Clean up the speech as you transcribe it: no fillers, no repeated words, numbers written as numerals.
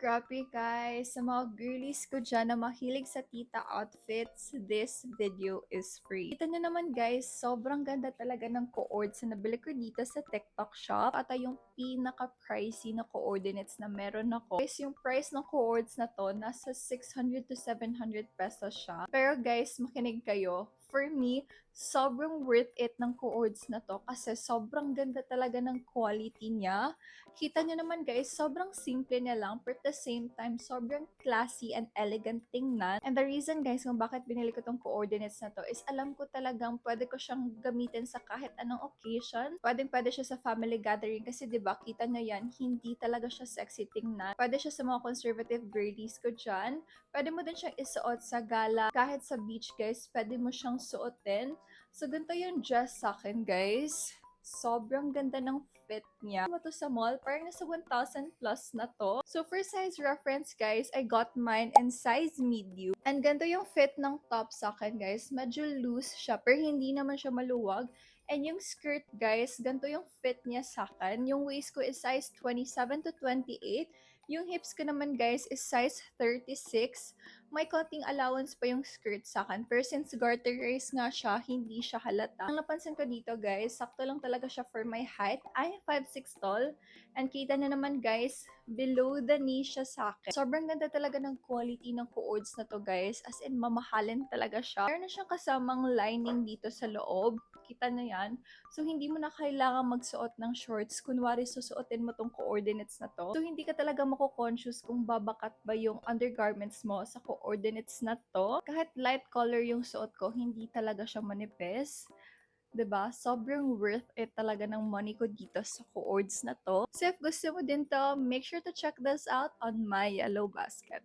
Grabe guys, sa mga girlies ko dyan na mahilig sa tita outfits, this video is free. Kita nyo naman guys, sobrang ganda talaga ng coords na nabili ko dito sa TikTok shop. At yung pinaka-pricey na coordinates na meron ako. Guys, yung price ng coords na to, nasa 600 to 700 pesos siya. Pero guys, makinig kayo. For me, sobrang worth it ng coords na to kasi sobrang ganda talaga ng quality niya. Kita nyo naman guys, sobrang simple niya lang, but at the same time, sobrang classy and elegant tingnan. And the reason guys kung bakit binili ko tong coordinates na to is alam ko talagang pwede ko siyang gamitin sa kahit anong occasion. Pwede siya sa family gathering kasi 'di ba kita nyo yan, hindi talaga siya sexy tingnan. Pwede siya sa mga conservative girlies ko dyan. Pwede mo din siyang isuot sa gala. Kahit sa beach guys, pwede mo siyang suotin. So ganito yung dress sa akin guys. Sobrang ganda ng fit niya. Mo to sa mall, parang nasa 1,000 plus na to. So for size reference guys, I got mine in size medium. And ganito yung fit ng top sa akin guys. Medyo loose siya, pero hindi naman siya maluwag. And yung skirt guys, ganito yung fit niya sa akin. Yung waist ko is size 27 to 28. Yung hips ko naman guys is size 36. May konting allowance pa yung skirt sa akin. Pero since garterized nga siya, hindi siya halata. Ang napansin ko dito guys, sakto lang talaga siya for my height. I am 5'6 tall. And kita na naman guys, below the knee siya sa akin. Sobrang ganda talaga ng quality ng coords na to guys. As in, mamahalin talaga siya. Meron na siyang kasamang lining dito sa loob. Kita na yan. So, hindi mo na kailangan magsuot ng shorts. Kunwari, susuotin mo tong coordinates na to. So, hindi ka talaga mako-conscious kung babakat ba yung undergarments mo sa coordinates na to. Kahit light color yung suot ko, hindi talaga siya manipis. 'Di ba? Sobrang worth it talaga ng money ko dito sa coords na to. So if gusto mo din to, make sure to check this out on my Yellow Basket.